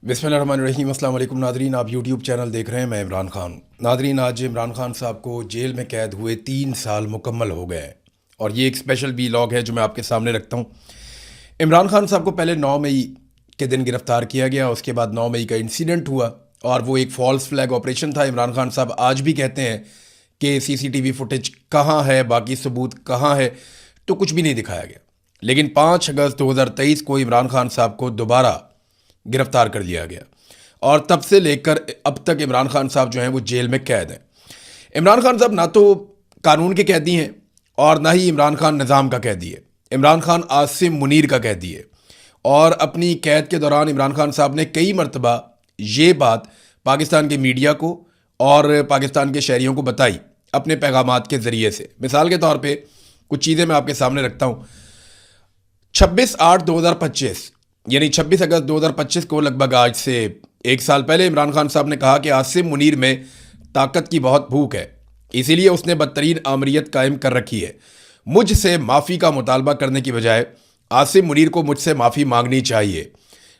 बिस्मिल्लाहिर्रहमानिर्रहीम। अस्सलाम वालेकुम नादरीन, आप यूट्यूब चैनल देख रहे हैं। मैं इमरान खान। नादरीन, आज इमरान खान साहब को जेल में कैद हुए 3 साल मुकम्मल हो गए हैं और ये एक स्पेशल वीलॉग है जो मैं आपके सामने रखता हूँ। इमरान खान साहब को पहले 9 मई के दिन गिरफ़्तार किया गया, उसके बाद 9 मई का इंसिडेंट हुआ और वो एक फॉल्स फ्लैग ऑपरेशन था। इमरान खान साहब आज भी कहते हैं कि CCTV फुटेज कहाँ है, बाकी सबूत कहाँ है, तो कुछ भी नहीं दिखाया गया। लेकिन 5 अगस्त 2023 को इमरान खान साहब को दोबारा गिरफ्तार कर लिया गया और तब से लेकर अब तक इमरान खान साहब जो हैं वो जेल में कैद हैं। इमरान खान साहब ना तो कानून के कैदी हैं और ना ही इमरान खान निज़ाम का कैदी है। इमरान खान आसिम मुनीर का कैदी है और अपनी कैद के दौरान इमरान खान साहब ने कई मरतबा ये बात पाकिस्तान के मीडिया को और पाकिस्तान के शहरियों को बताई अपने पैगामात के ज़रिए से। मिसाल के तौर पे कुछ चीज़ें मैं आपके सामने रखता हूँ। 26/8/2025 यानी 26 अगस्त 2025 को लगभग आज से 1 साल पहले इमरान खान साहब ने कहा कि आसिम मुनीर में ताकत की बहुत भूख है, इसीलिए उसने बदतरीन आमरीत कायम कर रखी है। मुझसे माफ़ी का मुतालबा करने की बजाय आसिम मुनीर को मुझसे माफ़ी मांगनी चाहिए।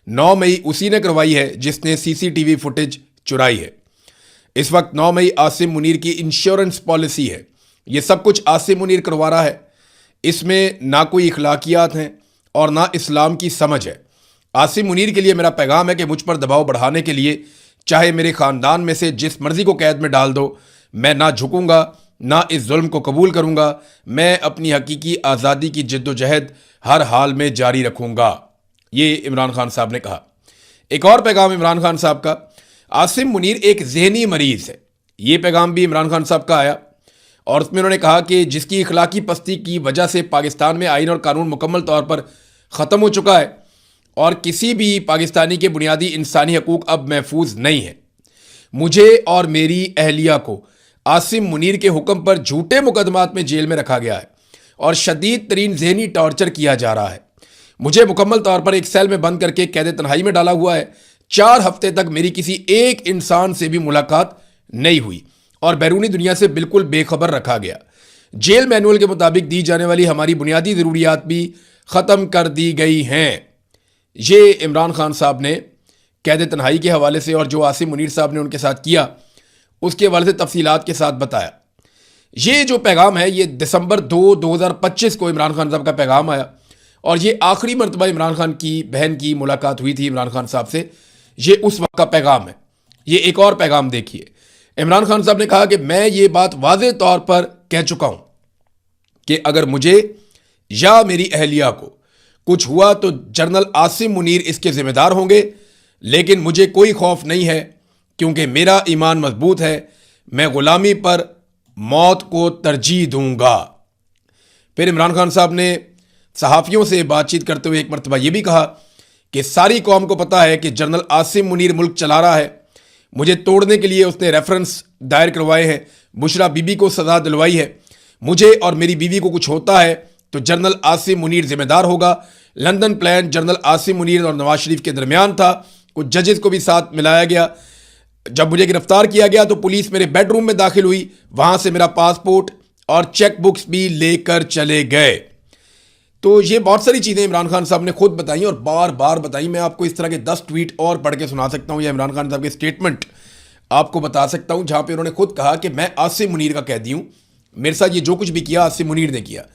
9 मई उसी ने करवाई है जिसने CCTV फुटेज चुराई है। इस वक्त 9 मई आसिम मुनीर की इंश्योरेंस पॉलिसी है। ये सब कुछ आसिम मुनीर करवा रहा है। इसमें ना कोई इखलाकियात हैं और ना इस्लाम की समझ है। आसिम मुनीर के लिए मेरा पैगाम है कि मुझ पर दबाव बढ़ाने के लिए चाहे मेरे ख़ानदान में से जिस मर्ज़ी को कैद में डाल दो, मैं ना झुकूंगा, ना इस जुल्म को कबूल करूंगा। मैं अपनी हकीकी आज़ादी की जद्दोजहद हर हाल में जारी रखूंगा, ये इमरान खान साहब ने कहा। एक और पैगाम इमरान खान साहब का, आसिम मुनीर एक ज़हनी मरीज़ है। ये पैगाम भी इमरान खान साहब का आया और उसमें उन्होंने कहा कि जिसकी इखलाकी पस्ती की वजह से पाकिस्तान में आइन और कानून मुकम्मल तौर पर ख़त्म हो चुका है और किसी भी पाकिस्तानी के बुनियादी इंसानी हकूक़ अब महफूज नहीं है। मुझे और मेरी अहलिया को आसिम मुनीर के हुक्म पर झूठे मुकदमात में जेल में रखा गया है और शदीद तरीन ज़हनी टॉर्चर किया जा रहा है। मुझे मुकम्मल तौर पर एक सेल में बंद करके कैद तन्हाई में डाला हुआ है। 4 हफ्ते तक मेरी किसी एक इंसान से भी मुलाकात नहीं हुई और बैरूनी दुनिया से बिल्कुल बेखबर रखा गया। जेल मैनुअल के मुताबिक दी जाने वाली हमारी बुनियादी ज़रूरियात भी ख़त्म कर दी गई हैं। ये इमरान खान साहब ने कैद तन्हाई के हवाले से और जो आसिम मुनीर साहब ने उनके साथ किया उसके हवाले से तफसीलात के साथ बताया। ये जो पैगाम है ये दिसंबर 2, 2025 को इमरान खान साहब का पैगाम आया और ये आखिरी मरतबा इमरान खान की बहन की मुलाकात हुई थी इमरान खान साहब से। ये उस वक्त का पैगाम है। ये एक और पैगाम देखिए। इमरान खान साहब ने कहा कि मैं ये बात वाज़े तौर पर कह चुका हूँ कि अगर मुझे या मेरी अहलिया को कुछ हुआ तो जनरल आसिम मुनीर इसके ज़िम्मेदार होंगे, लेकिन मुझे कोई खौफ नहीं है क्योंकि मेरा ईमान मजबूत है। मैं ग़ुलामी पर मौत को तरजीह दूंगा। फिर इमरान खान साहब ने सहाफ़ियों से बातचीत करते हुए एक मरतबा ये भी कहा कि सारी कौम को पता है कि जनरल आसिम मुनीर मुल्क चला रहा है। मुझे तोड़ने के लिए उसने रेफरेंस दायर करवाए हैं, बुशरा बीबी को सज़ा दिलवाई है। मुझे और मेरी बीवी को कुछ होता है तो जनरल आसिम मुनीर ज़िम्मेदार होगा। London plan general Asim Munir और नवाज शरीफ के दरमियान था। कुछ जजेस को भी साथ मिलाया गया। जब मुझे गिरफ्तार किया गया तो पुलिस मेरे बेडरूम में दाखिल हुई, वहाँ से मेरा पासपोर्ट और चेक बुक्स भी लेकर चले गए। तो ये बहुत सारी चीज़ें इमरान खान साहब ने खुद बताई और बार बार बताई। मैं आपको इस तरह के 10 ट्वीट और पढ़ के सुना सकता हूँ या इमरान खान साहब के स्टेटमेंट आपको बता सकता हूँ जहाँ पे उन्होंने खुद कहा कि मैं आसिम मुनीर का कैदी हूँ, मेरे साथ ये जो कुछ भी किया आसिम मुनीर ने किया।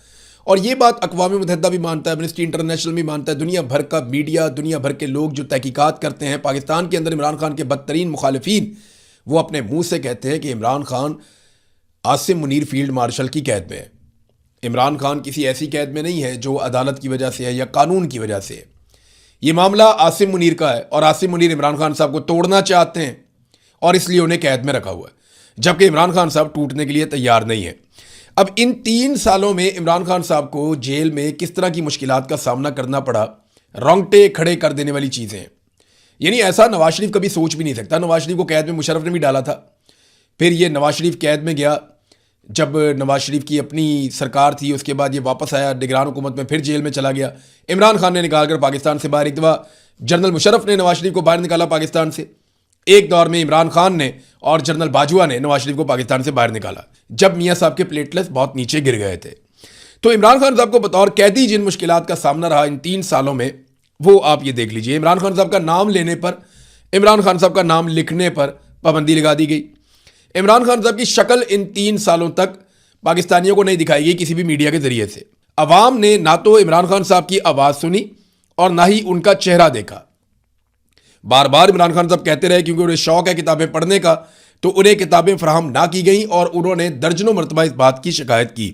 और ये बात अक़वाम मुत्तहिदा भी मानता है, एमनेस्टी इंटरनेशनल भी मानता है, दुनिया भर का मीडिया, दुनिया भर के लोग जो तहकीकात करते हैं पाकिस्तान के अंदर इमरान खान के बदतरीन मुखालिफिन, वो अपने मुंह से कहते हैं कि इमरान खान आसिम मुनीर फील्ड मार्शल की कैद में है। इमरान खान किसी ऐसी कैद में नहीं है जो अदालत की वजह से है या कानून की वजह से है। ये मामला आसिम मुनीर का है और आसिम मुनीर इमरान खान साहब को तोड़ना चाहते हैं और इसलिए उन्हें कैद में रखा हुआ है, जबकि इमरान खान साहब टूटने के लिए तैयार नहीं है। अब इन 3 सालों में इमरान खान साहब को जेल में किस तरह की मुश्किलात का सामना करना पड़ा, रोंगटे खड़े कर देने वाली चीज़ें हैं। यानी ऐसा नवाज शरीफ कभी सोच भी नहीं सकता। नवाज शरीफ को कैद में मुशर्रफ ने भी डाला था, फिर ये नवाज शरीफ कैद में गया। जब नवाज शरीफ की अपनी सरकार थी उसके बाद ये वापस आया निगरान हुकूमत में, फिर जेल में चला गया। इमरान खान ने निकाल कर पाकिस्तान से बाहर, एक दफ़ा जनरल मुशर्रफ ने नवाज शरीफ को बाहर निकाला पाकिस्तान से। एक दौर में इमरान खान ने और जनरल बाजवा ने नवाज शरीफ को पाकिस्तान से बाहर निकाला जब मियाँ साहब के प्लेटलेट्स बहुत नीचे गिर गए थे। तो इमरान खान साहब को बतौर कैदी जिन मुश्किलात का सामना रहा इन 3 सालों में, वो आप ये देख लीजिए। इमरान खान साहब का नाम लेने पर عمران خان صاحب کا نام لکھنے پر پابندی لگا دی گئی. عمران خان صاحب کی شکل ان 3 سالوں تک پاکستانیوں کو نہیں دکھائی گئی کسی بھی میڈیا کے ذریعے سے. عوام نے نہ تو عمران خان صاحب کی آواز سنی اور نہ ہی ان کا چہرہ دیکھا. بار بار عمران خان صاحب کہتے رہے کیونکہ انہیں شوق ہے کتابیں پڑھنے کا، تو انہیں کتابیں فراہم نہ کی گئیں اور انہوں نے درجنوں مرتبہ اس بات کی شکایت کی.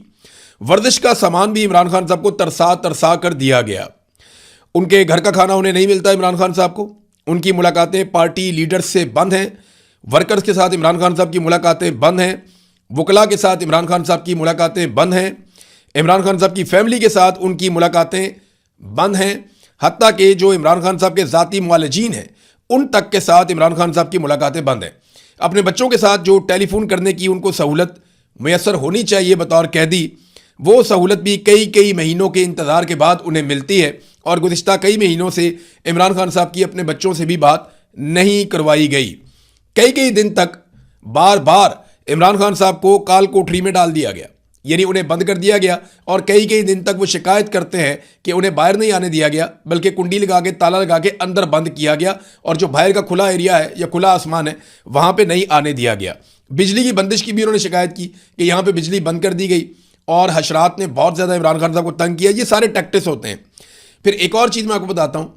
ورزش کا سامان بھی عمران خان صاحب کو ترسا کر دیا گیا. ان کے گھر کا کھانا انہیں نہیں ملتا عمران خان صاحب کو. ان کی ملاقاتیں پارٹی لیڈرز سے بند ہیں. ورکرز کے ساتھ عمران خان صاحب کی ملاقاتیں بند ہیں. وکلاء کے ساتھ عمران خان صاحب کی ملاقاتیں بند ہیں. عمران خان صاحب کی فیملی کے ساتھ ان کی ملاقاتیں بند ہیں. حتیٰ کہ جو عمران خان صاحب کے ذاتی معالجین ہیں ان تک کے ساتھ عمران خان صاحب کی ملاقاتیں بند ہیں. اپنے بچوں کے ساتھ جو ٹیلی فون کرنے کی ان کو سہولت میسر ہونی چاہیے بطور قیدی، وہ سہولت بھی کئی مہینوں کے انتظار کے بعد انہیں ملتی ہے. اور گزشتہ کئی مہینوں سے عمران خان صاحب کی اپنے بچوں سے بھی بات نہیں کروائی گئی. کئی دن تک بار بار عمران خان صاحب کو کال کوٹری میں ڈال دیا گیا، یعنی انہیں بند کر دیا گیا. اور کئی دن تک وہ شکایت کرتے ہیں کہ انہیں باہر نہیں آنے دیا گیا بلکہ کنڈی لگا کے تالا لگا کے اندر بند کیا گیا، اور جو باہر کا کھلا ایریا ہے یا کھلا آسمان ہے وہاں پہ نہیں آنے دیا گیا. بجلی کی بندش کی بھی انہوں نے شکایت کی کہ یہاں پہ بجلی بند کر دی گئی اور حشرات نے بہت زیادہ عمران خان صاحب کو تنگ کیا. یہ سارے ٹیکٹس ہوتے ہیں. پھر ایک اور چیز میں آپ کو بتاتا ہوں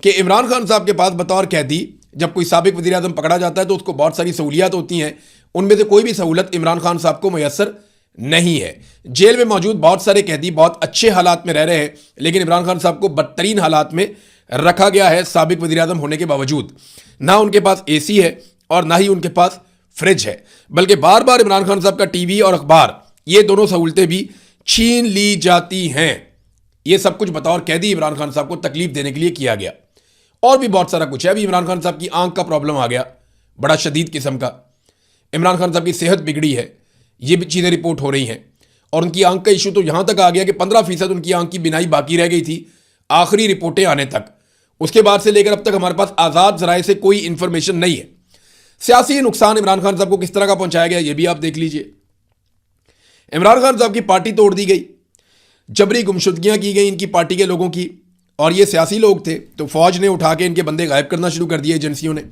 کہ عمران خان صاحب کے پاس بطور قیدی جب کوئی سابق وزیر اعظم پکڑا جاتا ہے تو اس کو بہت ساری سہولیات ہوتی ہیں. ان میں سے کوئی بھی سہولت عمران خان صاحب کو میسر نہیں ہے. جیل میں موجود بہت سارے قیدی بہت اچھے حالات میں رہ رہے ہیں، لیکن عمران خان صاحب کو بدترین حالات میں رکھا گیا ہے سابق وزیر اعظم ہونے کے باوجود. نہ ان کے پاس اے سی ہے اور نہ ہی ان کے پاس فریج ہے، بلکہ بار بار عمران خان صاحب کا ٹی وی اور اخبار یہ دونوں سہولتیں بھی چھین لی جاتی ہیں. یہ سب کچھ بطور قیدی عمران خان صاحب کو تکلیف دینے کے لیے کیا گیا. اور بھی بہت سارا کچھ ہے. ابھی عمران خان صاحب کی آنکھ کا پرابلم آ گیا بڑا شدید قسم کا. عمران خان صاحب کی صحت بگڑی ہے، یہ بھی چیزیں رپورٹ ہو رہی ہیں. اور ان کی آنکھ کا ایشو تو یہاں تک آ گیا کہ 15% ان کی آنکھ کی بینائی باقی رہ گئی تھی آخری رپورٹیں آنے تک. اس کے بعد سے لے کر اب تک ہمارے پاس آزاد ذرائع سے کوئی انفارمیشن نہیں ہے. سیاسی نقصان عمران خان صاحب کو کس طرح کا پہنچایا گیا یہ بھی آپ دیکھ لیجئے. عمران خان صاحب کی پارٹی توڑ دی گئی، جبری گمشدگیاں کی گئی ان کی پارٹی کے لوگوں کی. اور یہ سیاسی لوگ تھے تو فوج نے اٹھا کے ان کے بندے غائب کرنا شروع کر دیے ایجنسیوں نے.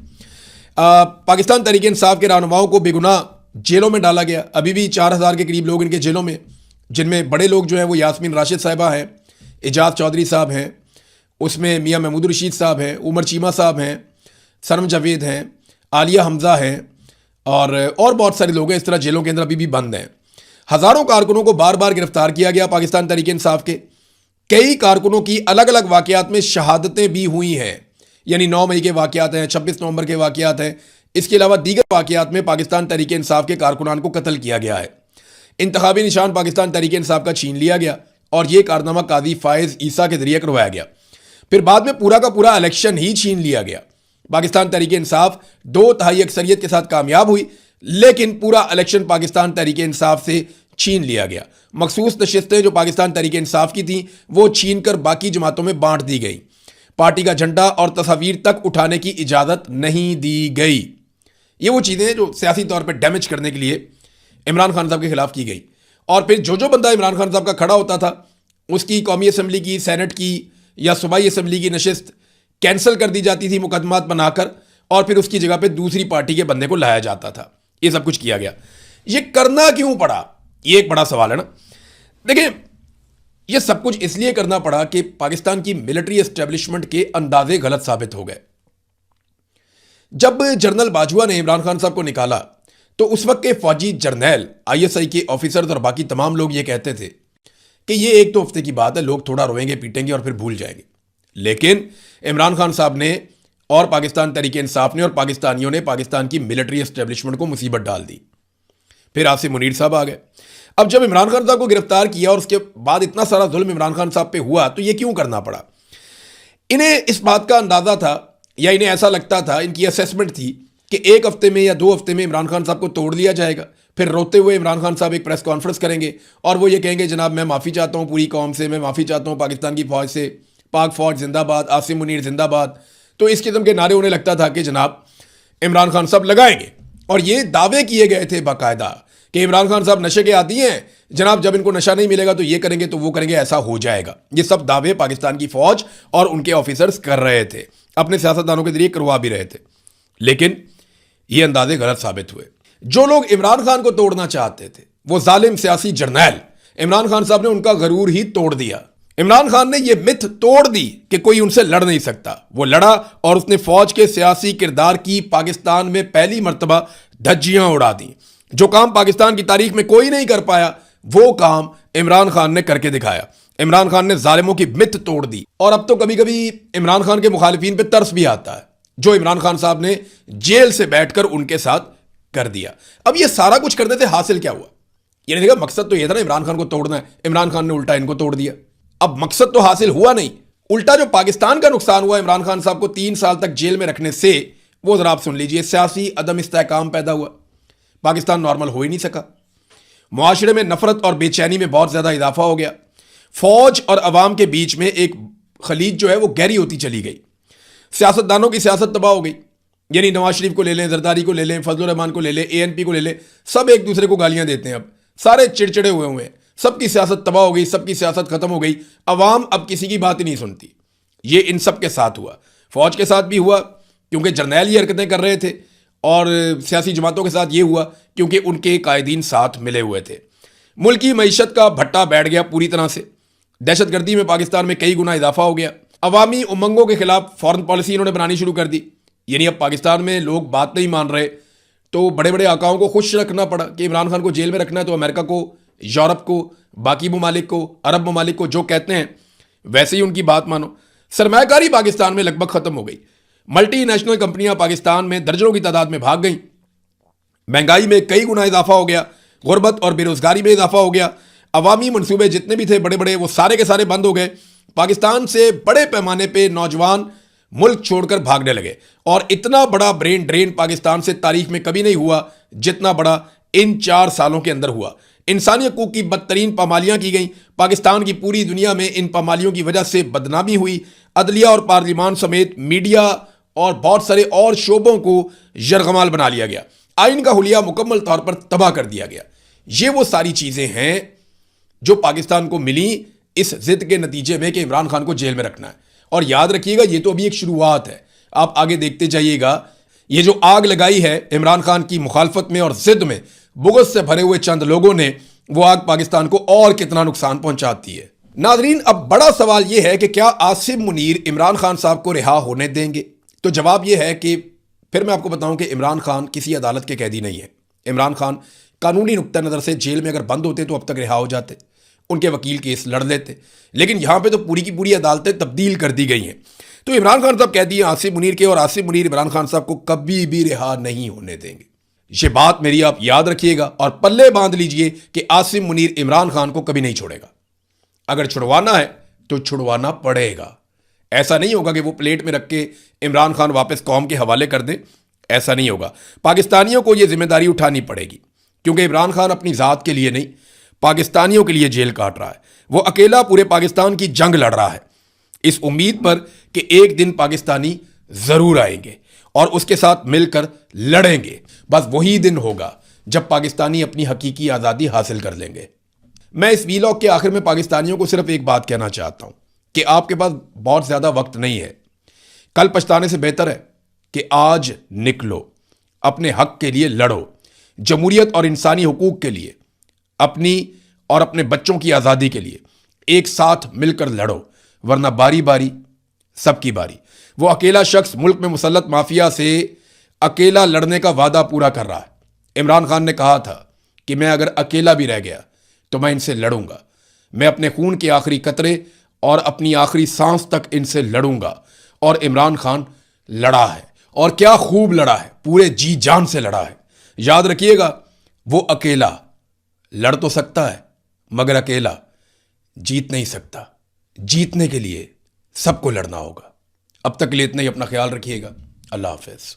پاکستان تحریک انصاف کے رہنماؤں کو بے گناہ جیلوں میں ڈالا گیا. ابھی بھی 4000 کے قریب لوگ ان کے جیلوں میں، جن میں بڑے لوگ جو ہیں وہ یاسمین راشد صاحبہ ہیں، اعجاز چودھری صاحب ہیں، اس میں میاں محمود رشید صاحب ہیں، عمر چیمہ صاحب ہیں، سنم جاوید ہیں، عالیہ حمزہ ہیں، اور بہت سارے لوگ ہیں اس طرح جیلوں کے اندر ابھی بھی بند ہیں. ہزاروں کارکنوں کو بار بار گرفتار کیا گیا پاکستان تحریک انصاف کے. کئی کارکنوں کی الگ الگ واقعات میں شہادتیں بھی ہوئی ہیں، یعنی 9 مئی کے واقعات ہیں، 26 نومبر کے واقعات ہیں. اس کے علاوہ دیگر واقعات میں پاکستان تحریک انصاف کے کارکنان کو قتل کیا گیا ہے. انتخابی نشان پاکستان تحریک انصاف کا چھین لیا گیا اور یہ کارنامہ قاضی فائز عیسیٰ کے ذریعے کروایا گیا. پھر بعد میں پورا کا پورا الیکشن ہی چھین لیا گیا. پاکستان تحریک انصاف 2/3 اکثریت کے ساتھ کامیاب ہوئی، لیکن پورا الیکشن پاکستان تحریک انصاف سے چھین لیا گیا. مخصوص نشستیں جو پاکستان تحریک انصاف کی تھیں وہ چھین کر باقی جماعتوں میں بانٹ دی گئی. پارٹی کا جھنڈا اور تصاویر تک اٹھانے کی اجازت نہیں دی گئی. یہ وہ چیزیں جو سیاسی طور پہ ڈیمیج کرنے کے لیے عمران خان صاحب کے خلاف کی گئی. اور پھر جو بندہ عمران خان صاحب کا کھڑا ہوتا تھا اس کی قومی اسمبلی کی، سینٹ کی یا صوبائی اسمبلی کی نشست کینسل کر دی جاتی تھی مقدمات بنا کر، اور پھر اس کی جگہ پہ دوسری پارٹی کے بندے کو لایا جاتا تھا. یہ سب کچھ کیا گیا. یہ کرنا کیوں پڑا؟ یہ ایک بڑا سوال ہے نا. دیکھیں، یہ سب کچھ اس لیے کرنا پڑا کہ پاکستان کی ملٹری اسٹیبلشمنٹ کے اندازے غلط ثابت ہو گئے. جب جنرل باجوہ نے عمران خان صاحب کو نکالا تو اس وقت کے فوجی جرنیل، ISI کے آفیسرز اور باقی تمام لوگ یہ کہتے تھے کہ یہ 1-2 ہفتے کی بات ہے، لوگ تھوڑا روئیں گے، پیٹیں گے اور پھر بھول جائیں گے. لیکن عمران خان صاحب نے اور پاکستان تحریک انصاف نے اور پاکستانیوں نے پاکستان کی ملٹری اسٹیبلشمنٹ کو مصیبت ڈال دی. پھر عاصم منیر صاحب آ گئے. اب جب عمران خان صاحب کو گرفتار کیا اور اس کے بعد اتنا سارا ظلم عمران خان صاحب پہ ہوا تو یہ کیوں کرنا پڑا؟ انہیں اس بات کا اندازہ تھا یا انہیں ایسا لگتا تھا، ان کی اسیسمنٹ تھی کہ 1 ہفتے میں یا 2 ہفتے میں عمران خان صاحب کو توڑ لیا جائے گا. پھر روتے ہوئے عمران خان صاحب ایک پریس کانفرنس کریں گے اور وہ یہ کہیں گے جناب میں معافی چاہتا ہوں پوری قوم سے، میں معافی چاہتا ہوں پاکستان کی فوج سے، پاک فوج زندہ باد، عاصم منیر زندہ باد. تو اس قسم کے نعرے انہیں لگتا تھا کہ جناب عمران خان صاحب لگائیں گے. اور یہ دعوے کیے گئے تھے باقاعدہ کہ عمران خان صاحب نشے کے عادی ہیں جناب، جب ان کو نشہ نہیں ملے گا تو یہ کریں گے تو وہ کریں گے، ایسا ہو جائے گا. یہ سب دعوے پاکستان کی فوج اور ان کے آفیسرز کر رہے تھے، اپنے سیاستدانوں کے ذریعے کروا بھی رہے تھے. लेकिन ये अंदाजे गलत साबित हुए। जो लोग इमरान खान को तोड़ना चाहते थे, वो जालिम सियासी जर्नैल इमरान खान साहब ने उनका गरूर ही तोड़ दिया। इमरान खान ने यह मिथ तोड़ दी कि कोई उनसे लड़ नहीं सकता। वो लड़ा और उसने फौज के सियासी किरदार की पाकिस्तान में पहली मर्तबा धज्जियां उड़ा दी। जो काम पाकिस्तान की तारीख में कोई नहीं कर पाया, वो काम इमरान खान ने करके दिखाया। इमरान खान ने जालिमों की मिथ तोड़ दी। और अब तो कभी कभी इमरान खान के मुखालिफिन पे तरस भी आता है, जो इमरान खान साहब ने जेल से बैठकर उनके साथ कर दिया। अब ये सारा कुछ करने से हासिल क्या हुआ? ये देखा, मकसद तो ये था ना, इमरान खान को तोड़ना है। इमरान खान ने उल्टा इनको तोड़ दिया। अब मकसद तो हासिल हुआ नहीं, उल्टा जो पाकिस्तान का नुकसान हुआ इमरान खान साहब को 3 साल तक जेल में रखने से, वो जरा आप सुन लीजिए। सियासी अदम इस्तेहकाम पैदा हुआ, पाकिस्तान नॉर्मल हो ही नहीं सका। मुआशरे में नफरत और बेचैनी में बहुत ज्यादा इजाफा हो गया। फौज और अवाम के बीच में एक खलीज जो है वो गहरी होती चली गई। सियासतदानों की सियासत तबाह हो गई। यानी नवाज शरीफ को ले लें, जरदारी को ले लें, फजलुर रहमान को ले लें, एएनपी को ले लें, सब एक दूसरे को गालियां देते हैं। अब सारे चिड़चिड़े हुए हैं, सबकी सियासत तबाह हो गई, सबकी सियासत खत्म हो गई। अवाम अब किसी की बात ही नहीं सुनती। ये इन सब के साथ हुआ, फौज के साथ भी हुआ क्योंकि जर्नैल ये हरकतें कर रहे थे, और सियासी जमातों के साथ ये हुआ क्योंकि उनके कायदीन साथ मिले हुए थे। मुल्क की मईशत का भट्टा बैठ गया पूरी तरह से। दहशतगर्दी में पाकिस्तान में कई गुना इजाफा हो गया। अवामी उमंगों के खिलाफ फॉरेन पॉलिसी इन्होंने बनानी शुरू कर दी। यानी अब पाकिस्तान में लोग बात नहीं मान रहे, तो बड़े बड़े आकाओं को खुश रखना पड़ा कि इमरान खान को जेल में रखना है, तो अमेरिका को, यूरोप को, बाकी ममालिक को, अरब ममालिक को जो कहते हैं वैसे ही उनकी बात मानो। सरमायाकारी पाकिस्तान में लगभग खत्म हो गई। मल्टी नेशनल कंपनियां पाकिस्तान में दर्जनों की तादाद में भाग गईं। महंगाई में कई गुना इजाफा हो गया। गुर्बत और बेरोजगारी में इजाफा हो गया। अवामी मंसूबे जितने भी थे बड़े बड़े, वो सारे के सारे बंद हो गए। पाकिस्तान से बड़े पैमाने पे नौजवान मुल्क छोड़कर भागने लगे। और इतना बड़ा ब्रेन ड्रेन पाकिस्तान से तारीख में कभी नहीं हुआ जितना बड़ा इन 4 सालों के अंदर हुआ। इंसानी हकूक की बदतरीन पामालियां की गई। पाकिस्तान की पूरी दुनिया में इन पामालियों की वजह से बदनामी हुई। अदलिया और पार्लियामान समेत मीडिया और बहुत सारे और शोबों को यरगमाल बना लिया गया। आइन का हुलिया मुकम्मल तौर पर तबाह कर दिया गया। ये वो सारी चीजें हैं जो पाकिस्तान को मिली इस जिद के नतीजे में कि इमरान खान को जेल में रखना है। और याद रखिएगा, ये तो अभी एक शुरुआत है, आप आगे देखते जाइएगा। ये जो आग लगाई है इमरान खान की मुखालफत में और जिद में बुग़्ज़ से भरे हुए चंद लोगों ने, वो आग पाकिस्तान को और कितना नुकसान पहुंचाती है। नाजरीन, अब बड़ा सवाल यह है कि क्या आसिम मुनीर इमरान खान साहब को रिहा होने देंगे? तो जवाब यह है कि फिर मैं आपको बताऊं कि इमरान खान किसी अदालत के कैदी नहीं है। इमरान खान कानूनी नुक्ता नज़र से जेल में अगर बंद होते तो अब तक रिहा हो जाते, उनके वकील केस लड़ लेते। लेकिन यहां पे तो पूरी की पूरी अदालतें तब्दील कर दी गई हैं। तो इमरान खान साहब कहती हैं आसिम मुनीर के, और आसिम मुनीर इमरान खान साहब को कभी भी रिहा नहीं होने देंगे। ये बात मेरी आप याद रखिएगा और पल्ले बांध लीजिए कि आसिम मुनीर इमरान खान को कभी नहीं छोड़ेगा। अगर छुड़वाना है तो छुड़वाना पड़ेगा। ऐसा नहीं होगा कि वो प्लेट में रख के इमरान खान वापस कौम के हवाले कर दे, ऐसा नहीं होगा। पाकिस्तानियों को यह जिम्मेदारी उठानी पड़ेगी, क्योंकि इमरान खान अपनी ज़ात के लिए नहीं, पाकिस्तानियों के लिए जेल काट रहा है। वो अकेला पूरे पाकिस्तान की जंग लड़ रहा है, इस उम्मीद पर कि एक दिन पाकिस्तानी ज़रूर आएंगे और उसके साथ मिलकर लड़ेंगे। बस वही दिन होगा जब पाकिस्तानी अपनी हकीकी आज़ादी हासिल कर लेंगे। मैं इस वीलॉग के आखिर में पाकिस्तानियों को सिर्फ एक बात कहना चाहता हूं कि आपके पास बहुत ज़्यादा वक्त नहीं है। कल पछताने से बेहतर है कि आज निकलो, अपने हक के लिए लड़ो, जमहूरियत और इंसानी हुकूक के लिए, अपनी और अपने बच्चों की आज़ादी के लिए एक साथ मिलकर लड़ो, वरना बारी बारी सबकी बारी। वो अकेला शख्स मुल्क में मुसल्लत माफिया से अकेला लड़ने का वादा पूरा कर रहा है। इमरान खान ने कहा था कि मैं अगर अकेला भी रह गया तो मैं इनसे लड़ूंगा, मैं अपने खून के आखिरी कतरे और अपनी आखिरी सांस तक इनसे लड़ूंगा। और इमरान खान लड़ा है, और क्या खूब लड़ा है, पूरे जी जान से लड़ा है। याद रखिएगा, वो अकेला लड़ तो सकता है मगर अकेला जीत नहीं सकता। जीतने के लिए सबको लड़ना होगा। अब तक के लिए इतना ही। अपना ख्याल रखिएगा। अल्लाह हाफिज।